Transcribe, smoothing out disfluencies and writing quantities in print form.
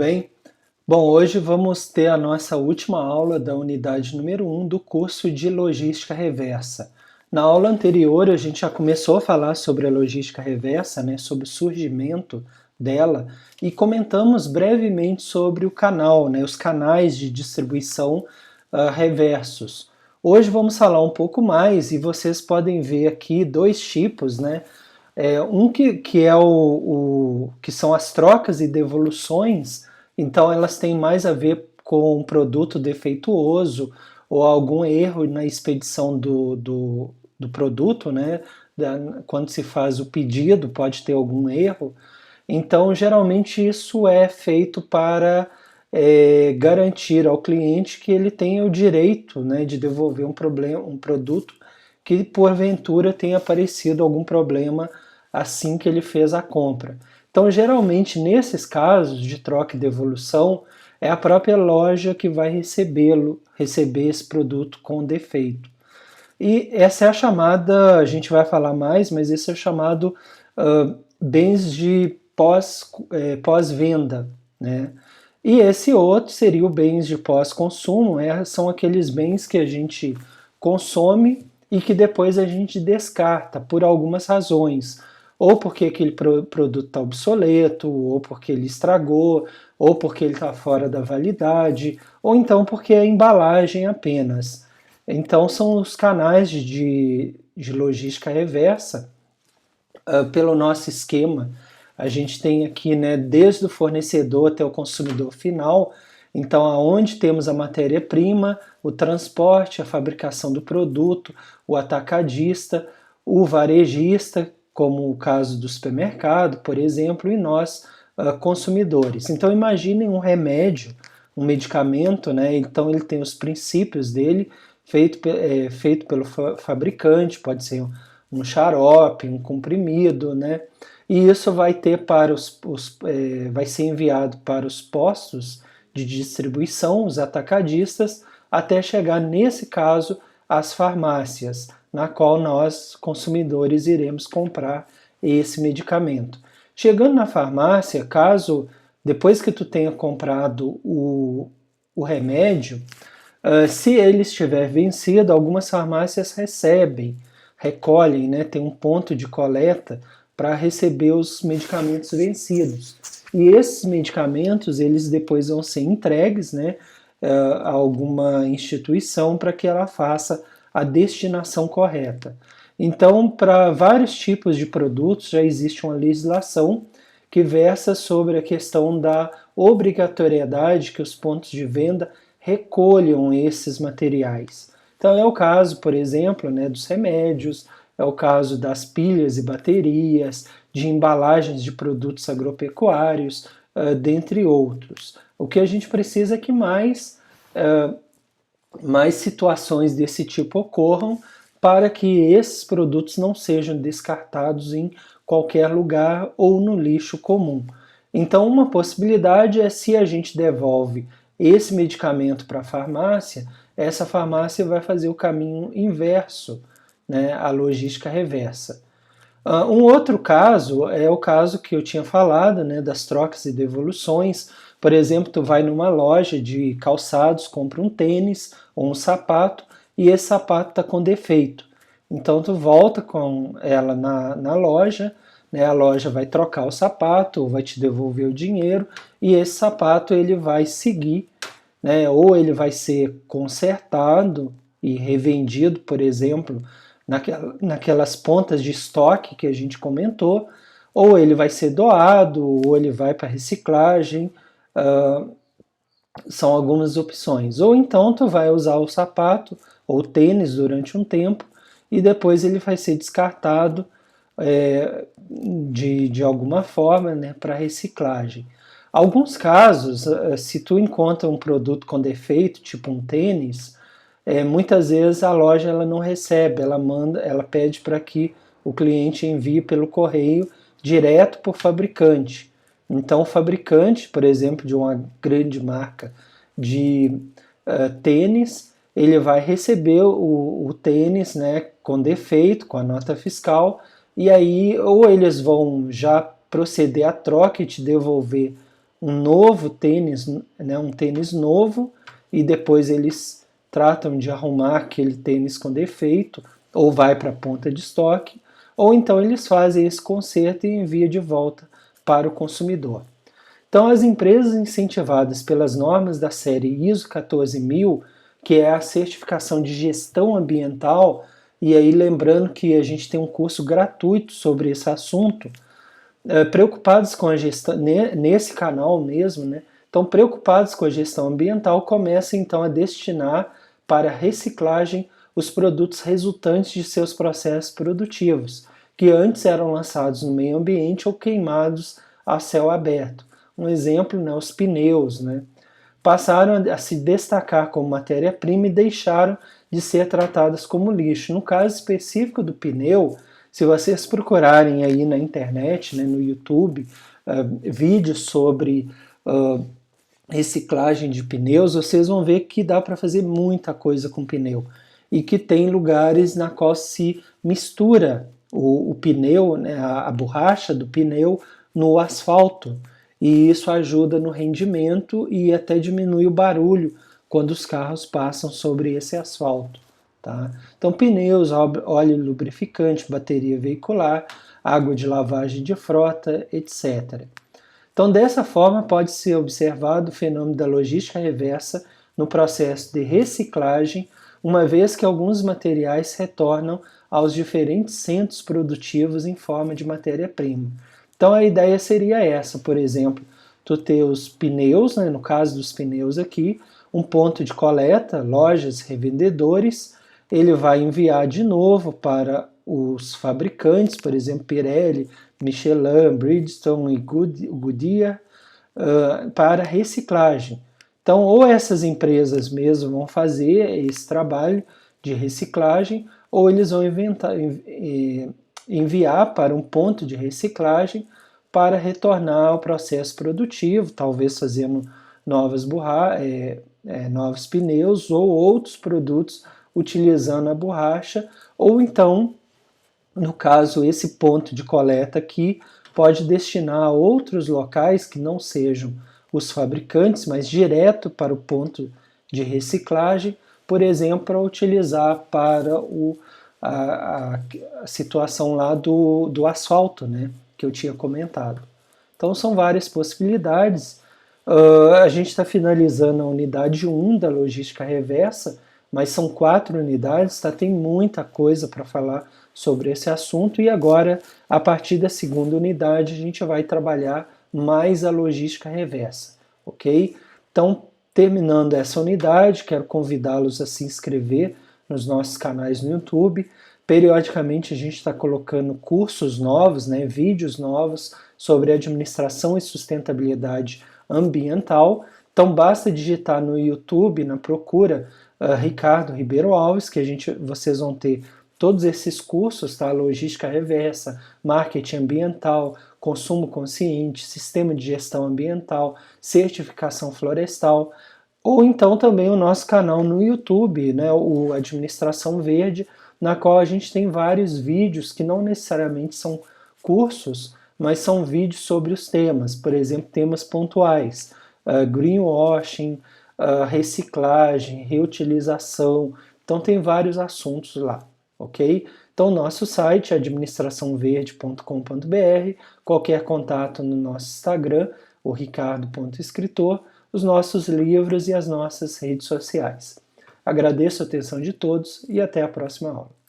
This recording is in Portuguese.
Bem, bom, hoje vamos ter a nossa última aula da unidade número 1 do curso de Logística Reversa. Na aula anterior a gente já começou a falar sobre a logística reversa, né, sobre o surgimento dela, e comentamos brevemente sobre o canal, né, os canais de distribuição reversos. Hoje vamos falar um pouco mais e vocês podem ver aqui dois tipos, né? Um que é que são as trocas e devoluções, então elas têm mais a ver com um produto defeituoso ou algum erro na expedição do produto, né? Quando se faz o pedido, pode ter algum erro. Então, geralmente isso é feito para garantir ao cliente que ele tenha o direito, né, de devolver um produto que porventura tenha aparecido algum problema assim que ele fez a compra. Então, geralmente, nesses casos de troca e devolução, é a própria loja que vai receber esse produto com defeito. E essa é a chamada, a gente vai falar mais, mas esse é o chamado bens de pós-venda, né? E esse outro seria o bens de pós-consumo, são aqueles bens que a gente consome e que depois a gente descarta por algumas razões, ou porque aquele produto está obsoleto, ou porque ele estragou, ou porque ele está fora da validade, ou então porque é embalagem apenas. Então são os canais de logística reversa. Pelo nosso esquema, a gente tem aqui, né, desde o fornecedor até o consumidor final. Então, aonde temos a matéria-prima, o transporte, a fabricação do produto, o atacadista, o varejista, como o caso do supermercado, por exemplo, e nós, consumidores. Então, imaginem um remédio, um medicamento, né? Então, ele tem os princípios dele, feito pelo fabricante, pode ser um xarope, um comprimido, né? E isso vai ter vai ser enviado para os postos de distribuição, os atacadistas, até chegar, nesse caso, às farmácias, na qual nós, consumidores, iremos comprar esse medicamento. Chegando na farmácia, caso depois que tu tenha comprado o remédio, se ele estiver vencido, algumas farmácias recolhem, né, tem um ponto de coleta para receber os medicamentos vencidos. E esses medicamentos, eles depois vão ser entregues, né, a alguma instituição para que ela faça a destinação correta. Então, para vários tipos de produtos já existe uma legislação que versa sobre a questão da obrigatoriedade que os pontos de venda recolham esses materiais. Então é o caso, por exemplo, né, dos remédios, é o caso das pilhas e baterias, de embalagens de produtos agropecuários, dentre outros. O que a gente precisa é que mais situações desse tipo ocorram para que esses produtos não sejam descartados em qualquer lugar ou no lixo comum. Então, uma possibilidade é, se a gente devolve esse medicamento para a farmácia, essa farmácia vai fazer o caminho inverso, né, a logística reversa. Um outro caso é o caso que eu tinha falado, né, das trocas e devoluções. Por exemplo, tu vai numa loja de calçados, compra um tênis ou um sapato e esse sapato está com defeito. Então tu volta com ela na loja, né, a loja vai trocar o sapato ou vai te devolver o dinheiro e esse sapato ele vai seguir, né, ou ele vai ser consertado e revendido, por exemplo, naquelas pontas de estoque que a gente comentou, ou ele vai ser doado, ou ele vai para reciclagem, são algumas opções. Ou então tu vai usar o sapato ou tênis durante um tempo e depois ele vai ser descartado de alguma forma, né, para reciclagem. Alguns casos, se tu encontra um produto com defeito, tipo um tênis, muitas vezes a loja ela não recebe, ela pede para que o cliente envie pelo correio direto para o fabricante. Então o fabricante, por exemplo, de uma grande marca de tênis, ele vai receber o tênis, né, com defeito, com a nota fiscal, e aí ou eles vão já proceder à troca e te devolver um novo tênis, né, um tênis novo, e depois eles tratam de arrumar aquele tênis com defeito, ou vai para a ponta de estoque, ou então eles fazem esse conserto e enviam de volta para o consumidor. Então, as empresas incentivadas pelas normas da série ISO 14000, que é a certificação de gestão ambiental, e aí lembrando que a gente tem um curso gratuito sobre esse assunto, preocupados com a gestão, nesse canal mesmo, né? Então, preocupados com a gestão ambiental, começam então a destinar para reciclagem os produtos resultantes de seus processos produtivos, que antes eram lançados no meio ambiente ou queimados a céu aberto. Um exemplo, né, os pneus, né? Passaram a se destacar como matéria-prima e deixaram de ser tratadas como lixo. No caso específico do pneu, se vocês procurarem aí na internet, né, no YouTube, vídeos sobre reciclagem de pneus, vocês vão ver que dá para fazer muita coisa com pneu e que tem lugares na qual se mistura o pneu, né, a borracha do pneu no asfalto, e isso ajuda no rendimento e até diminui o barulho quando os carros passam sobre esse asfalto. Tá? Então, pneus, óleo lubrificante, bateria veicular, água de lavagem de frota, etc. Então, dessa forma, pode ser observado o fenômeno da logística reversa no processo de reciclagem, uma vez que alguns materiais retornam aos diferentes centros produtivos em forma de matéria-prima. Então, a ideia seria essa, por exemplo, tu ter os pneus, né, no caso dos pneus aqui, um ponto de coleta, lojas, revendedores, ele vai enviar de novo para os fabricantes, por exemplo, Pirelli, Michelin, Bridgestone e Goodyear, para reciclagem. Então, ou essas empresas mesmo vão fazer esse trabalho de reciclagem, ou eles vão enviar para um ponto de reciclagem para retornar ao processo produtivo, talvez fazendo novos pneus ou outros produtos utilizando a borracha, ou então, no caso, esse ponto de coleta aqui pode destinar a outros locais que não sejam os fabricantes, mas direto para o ponto de reciclagem, por exemplo, para utilizar para a situação lá do asfalto, né, que eu tinha comentado. Então são várias possibilidades. A gente está finalizando a unidade 1 da logística reversa, mas são 4 unidades, tá? Tem muita coisa para falar sobre esse assunto, e agora, a partir da segunda unidade, a gente vai trabalhar mais a logística reversa, ok? Então, terminando essa unidade, quero convidá-los a se inscrever nos nossos canais no YouTube. Periodicamente a gente está colocando cursos novos, né, vídeos novos sobre administração e sustentabilidade ambiental. Então basta digitar no YouTube, na procura, Ricardo Ribeiro Alves, que vocês vão ter todos esses cursos, tá? Logística reversa, marketing ambiental, consumo consciente, sistema de gestão ambiental, certificação florestal, ou então também o nosso canal no YouTube, né, o Administração Verde, na qual a gente tem vários vídeos que não necessariamente são cursos, mas são vídeos sobre os temas, por exemplo, temas pontuais, greenwashing, reciclagem, reutilização, então tem vários assuntos lá, ok? Então nosso site é administraçãoverde.com.br, qualquer contato no nosso Instagram, o ricardo.escritor, os nossos livros e as nossas redes sociais. Agradeço a atenção de todos e até a próxima aula.